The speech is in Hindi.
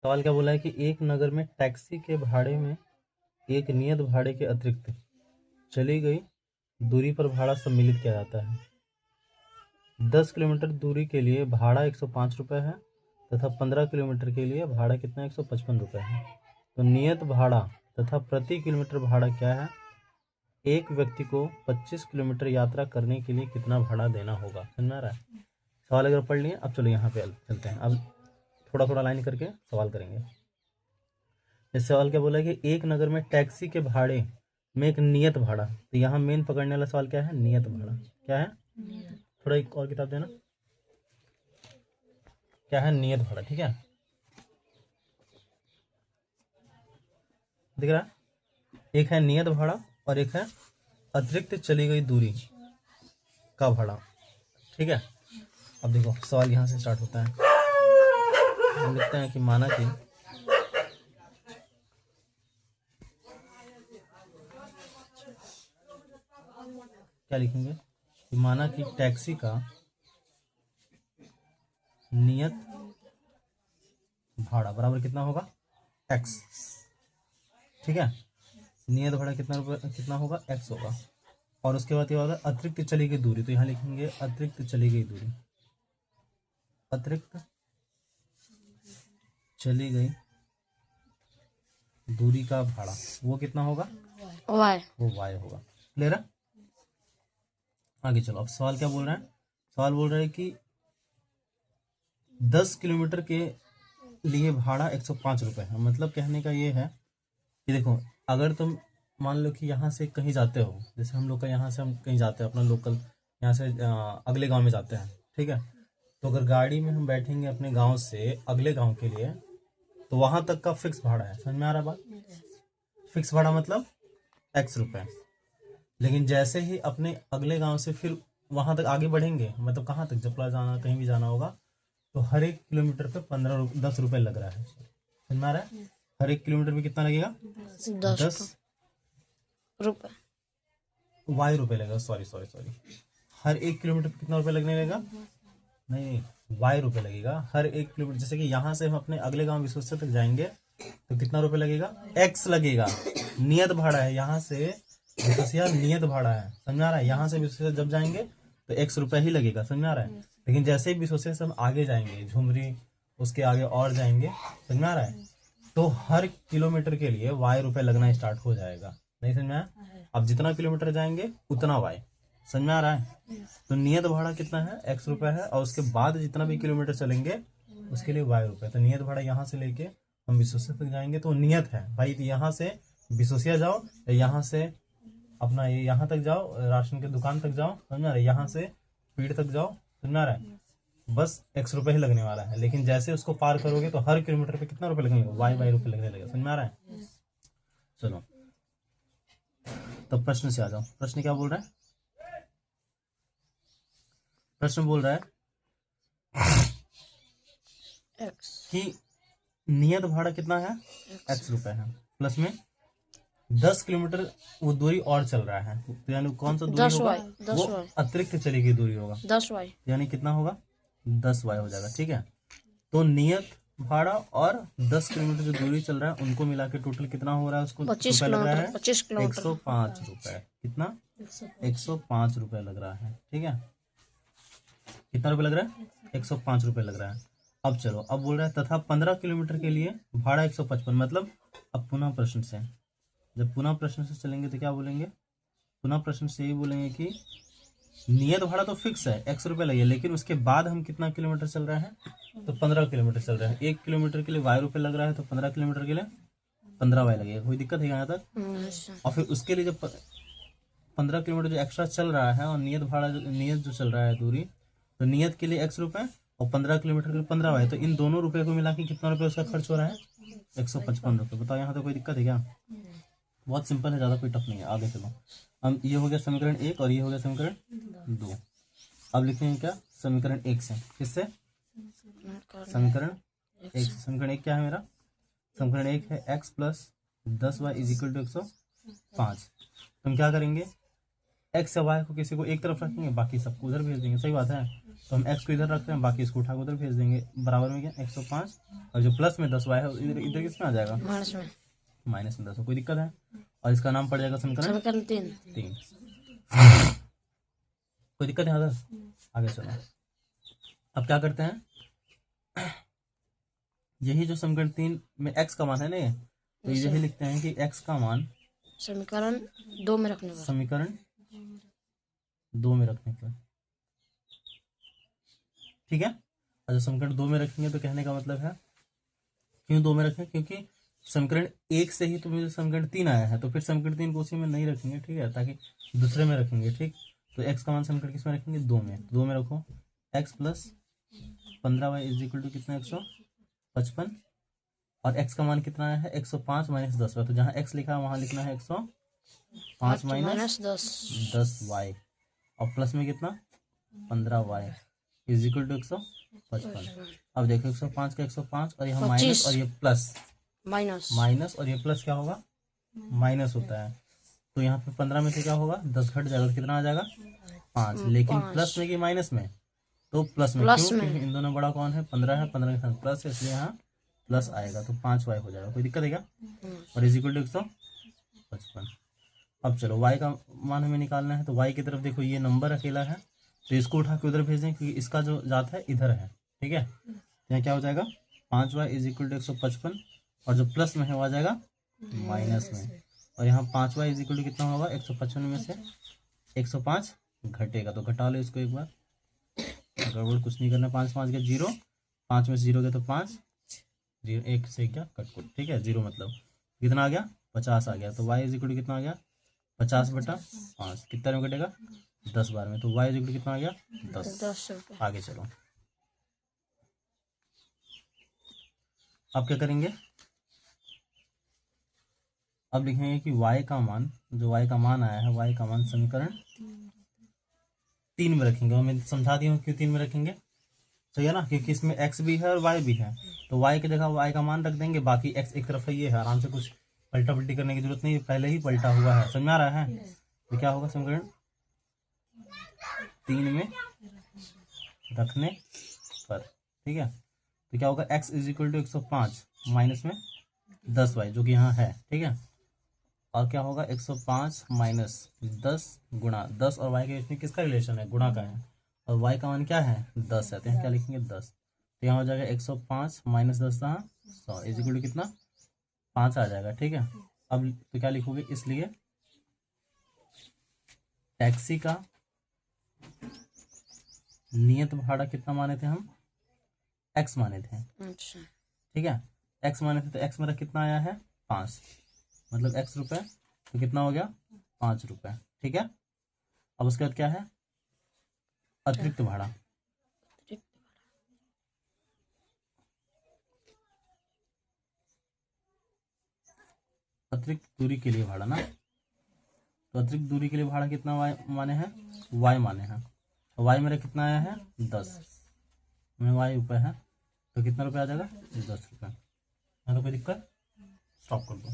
सवाल क्या बोला है कि एक नगर में टैक्सी के भाड़े में एक नियत भाड़े के अतिरिक्त चली गई दूरी पर भाड़ा सम्मिलित किया जाता है। 10 किलोमीटर दूरी के लिए भाड़ा 105 रुपये है तथा 15 किलोमीटर के लिए भाड़ा कितना 155 रुपये है। तो नियत भाड़ा तथा प्रति किलोमीटर भाड़ा क्या है। एक व्यक्ति को 25 किलोमीटर यात्रा करने के लिए कितना भाड़ा देना होगा। समझ में आ रहा है। सवाल अगर पढ़ लिए, अब चलो यहाँ पे चलते हैं। अब थोड़ा थोड़ा लाइन करके सवाल करेंगे। इस सवाल क्या बोला है कि एक नगर में टैक्सी के भाड़े में एक नियत भाड़ा, तो यहाँ मेन पकड़ने वाला सवाल क्या है, नियत भाड़ा। क्या है, थोड़ा एक और किताब देना। क्या है, नियत भाड़ा। ठीक है, दिख रहा है। एक है नियत भाड़ा और एक है अतिरिक्त चली गई दूरी का भाड़ा। ठीक है, अब देखो सवाल यहाँ से स्टार्ट होता है। हम लिखते हैं कि माना कि क्या लिखेंगे कि माना कि टैक्सी का नियत भाड़ा बराबर कितना होगा, एक्स। ठीक है, नियत भाड़ा कितना होगा, एक्स होगा। और उसके बाद क्या होगा, अतिरिक्त चली गई दूरी। तो यहाँ लिखेंगे अतिरिक्त चली गई दूरी। अतिरिक्त चली गई दूरी का भाड़ा वो कितना होगा, वाई। वो वाई होगा। क्लियर है। आगे चलो। अब सवाल क्या बोल रहा है, सवाल बोल रहा है कि 10 किलोमीटर के लिए भाड़ा 105 रुपये है। मतलब कहने का ये है कि देखो, अगर तुम मान लो कि यहाँ से कहीं जाते हो, जैसे हम लोग का यहाँ से हम कहीं जाते हैं अपना लोकल, यहाँ से अगले गांव में जाते हैं। ठीक है, तो अगर गाड़ी में हम बैठेंगे अपने गांव से अगले गांव के लिए, तो वहां तक का फिक्स भाड़ा है। समझ में आ रहा बात। फिक्स भाड़ा मतलब एक्स रुपये। लेकिन जैसे ही अपने अगले गांव से फिर वहां तक आगे बढ़ेंगे, मतलब कहाँ तक, जपला जाना, कहीं भी जाना होगा, तो हर एक किलोमीटर पे 10 रुपये लग रहा है। समझ में आ रहा है। हर एक किलोमीटर पे कितना लगेगा, 10 रुपये, वाई रुपये लगेगा। सॉरी, हर एक किलोमीटर पे कितना रुपये लगने लगेगा, नहीं, वाई रुपये लगेगा हर एक किलोमीटर। जैसे कि यहाँ से हम अपने अगले गांव विश्वस्य तक जाएंगे तो कितना रुपये लगेगा, एक्स लगेगा। नियत भाड़ा है, यहाँ से विश्वसिया नियत भाड़ा है। समझ आ रहा है। यहाँ से विश्वसिया जब जाएंगे तो एक्स रुपये ही लगेगा। समझ आ रहा है। लेकिन जैसे ही विश्वसिया से हम आगे जाएंगे, झुमरी, उसके आगे और जाएंगे, समझ आ रहा है, तो हर किलोमीटर के लिए वाई रुपये लगना स्टार्ट हो जाएगा। नहीं समझ में आया। अब जितना किलोमीटर जाएंगे उतना वाई। समझ में आ रहा है। तो नियत भाड़ा कितना है, एक्स रुपये है, और उसके बाद जितना भी किलोमीटर चलेंगे उसके लिए वाई रुपये। तो नियत भाड़ा यहाँ से लेके हम विश्वसिया तक जाएंगे तो नियत है भाई, तो यहाँ से विश्वसिया जाओ, यहाँ से अपना ये यहाँ तक जाओ, राशन के दुकान तक जाओ, समझ में आ रहा है, यहाँ से पीड़ तक जाओ, समझ में आ रहा है, बस एक्स रुपये ही लगने वाला है। लेकिन जैसे उसको पार करोगे तो हर किलोमीटर पे कितना रुपये लगेगा, वाई रुपये लगने लगेगा। समझ में आ रहा है। चलो तो प्रश्न से आ जाओ। प्रश्न क्या बोल रहा है, प्रश्न बोल रहा है कि नियत भाड़ा कितना है, एक्स रुपये है, प्लस में 10 किलोमीटर वो दूरी और चल रहा है। तो यानी कौन सा दूरी होगा, वो अतिरिक्त चली गई दूरी होगा, 10 वाई, यानी कितना होगा, 10 वाई हो जाएगा। ठीक है, तो नियत भाड़ा और 10 किलोमीटर जो दूरी चल रहा है उनको मिला के टोटल कितना हो रहा है, उसको 25 रुपये लग रहा है, 105 रुपये। कितना, 105 रुपये लग रहा है। ठीक है, कितना रुपये लग रहा है, 105 रुपये लग रहा है। अब चलो, अब बोल रहा है तथा 15 किलोमीटर के लिए भाड़ा 155। मतलब अब पुनः प्रश्न से, जब पुनः प्रश्न से चलेंगे तो क्या बोलेंगे, पुनः प्रश्न से ये बोलेंगे कि नियत भाड़ा तो फिक्स है, एक्स रुपये लगे, लेकिन उसके बाद हम कितना किलोमीटर चल रहे हैं, तो 15 किलोमीटर चल रहे हैं। 1 किलोमीटर के लिए वाई रुपये लग रहा है, तो 15 किलोमीटर के लिए 15 वाई लगेगा। कोई दिक्कत है यहाँ तक। और फिर उसके लिए जब 15 किलोमीटर जो एक्स्ट्रा चल रहा है और नियत भाड़ा नियत जो चल रहा है दूरी, तो नियत के लिए एक्स रुपये और 15 किलोमीटर के लिए 15 वाई, तो इन दोनों रुपये को मिला के कितना रुपये उसका खर्च हो रहा है, 155 रुपये। बताओ यहाँ तो कोई दिक्कत है क्या। बहुत सिंपल है, ज़्यादा कोई टफ नहीं है। आगे चलो, हम ये हो गया समीकरण 1 और ये हो गया समीकरण 2। अब लिखेंगे क्या, समीकरण 1 से, किससे, समीकरण 1 से। समीकरण 1 क्या है मेरा, समीकरण 1 है x plus 10 y is equal to 105। हम क्या करेंगे, एक्स या वाई को किसी को एक तरफ रखेंगे, बाकी सबको उधर भेज देंगे। सही बात है। तो हम x को इधर रखते हैं, बाकी इसको उठा के उधर भेज देंगे। बराबर में क्या 105, और जो प्लस में 10y है इधर इधर किसमें आ जाएगा, माइनस में। माइनस में 10। कोई दिक्कत है? और इसका नाम पड़ जाएगा समीकरण समीकरण 3। 3। कोई दिक्कत है अगर? आगे चलो, अब क्या करते हैं, यही जो समीकरण 3 में x का मान है ना, तो यही लिखते हैं कि x का मान समीकरण 2 में रखने पर। समीकरण 2 में रखने पर, ठीक है। अच्छा, समीकरण 2 में रखेंगे तो कहने का मतलब है, क्यों 2 में रखें, क्योंकि समीकरण 1 से ही तो मुझे समीकरण 3 आया है, तो फिर समीकरण 3 को उसी में नहीं रखेंगे, ठीक है, ताकि दूसरे में रखेंगे, ठीक। तो x का मान समीकरण किस में रखेंगे, 2 में। 2 में रखो x plus 15y is equal to कितना 155, और x का मान कितना आया है 105 माइनस 10, तो जहाँ x लिखा है वहां लिखना है 105 माइनस 10y, और प्लस में कितना 15y इज इक्वल टू 155। अब देखो 105 का 105, और यहाँ माइनस और ये प्लस, माइनस और ये प्लस क्या होगा, माइनस होता है। तो यहाँ पे 15 में से क्या होगा 10 घट जाएगा, तो कितना आ जाएगा 5। लेकिन प्लस में कि माइनस में, तो प्लस में, क्यों, क्योंकि इन दोनों बड़ा कौन है 15 है, 15 के साथ प्लस है, इसलिए यहाँ प्लस आएगा, तो 5y हो जाएगा। कोई दिक्कत है क्या? और इज इक्वल टू 155। अब चलो y का मान हमें निकालना है, तो y की तरफ देखो ये नंबर अकेला है, तो इसको उठा के उधर भेज दें, क्योंकि इसका जो जात है इधर है, ठीक है। यहाँ क्या हो जाएगा 5y इज इक्वल टू 155, और जो प्लस में है वो आ जाएगा माइनस में, और यहाँ 5y इज इक्वल टू कितना होगा 155 में से 105 घटेगा, तो घटा लो इसको एक बार, गड़बड़ कुछ नहीं करना। 5 5 गया 0, 5 में से 0 गया तो 5, 0 1 से क्या कट, ठीक है, 0 मतलब कितना आ गया 50 आ गया। तो y इज इक्वल टू कितना आ गया 50/5, कितना में कटेगा 10 बार में, तो y इज इक्वल टू कितना आ गया 10 रुपये। आगे चलो, अब क्या करेंगे, अब लिखेंगे कि y का मान, जो y का मान आया है, y का मान समीकरण 3 में रखेंगे। और मैं समझा दिया हूँ क्यों 3 में रखेंगे, सही है ना, क्योंकि इसमें x भी है और y भी है, तो y की जगह y का मान रख देंगे, बाकी x एक तरफ है, ये है, आराम से कुछ पलटा पलटी करने की जरूरत नहीं, पहले ही पलटा हुआ है, समझ में आ रहा है। तो क्या होगा समीकरण 3 में रखने पर, ठीक है, तो क्या होगा x is equal to 105 minus में 10y, जो कि यहाँ है, ठीक है, और क्या होगा 105 माइनस 10 गुणा 10, और y के बीच में किसका रिलेशन है, गुणा का है, और y का मान क्या है 10 है, तो यहाँ क्या लिखेंगे 10, तो यहाँ हो जाएगा 105 माइनस 10 था 100 इज इक्वल टू कितना 5 आ जाएगा, ठीक है। अब तो क्या लिखोगे, इसलिए टैक्सी का नियत भाड़ा कितना माने थे हम, x माने थे, अच्छा, ठीक है, x माने थे, तो x मेरा कितना आया है 5, मतलब x रुपए, तो कितना हो गया 5 रुपए, ठीक है। अब उसके बाद क्या है अतिरिक्त भाड़ा, अतिरिक्त दूरी के लिए भाड़ा ना, तो अतिरिक्त दूरी के लिए भाड़ा कितना माने हैं y माने हैं, y मेरा कितना आया है 10 में, y रुपए है, तो कितना रुपए आ जाएगा 10 रुपए। कोई दिक्कत, स्टॉप कर दो।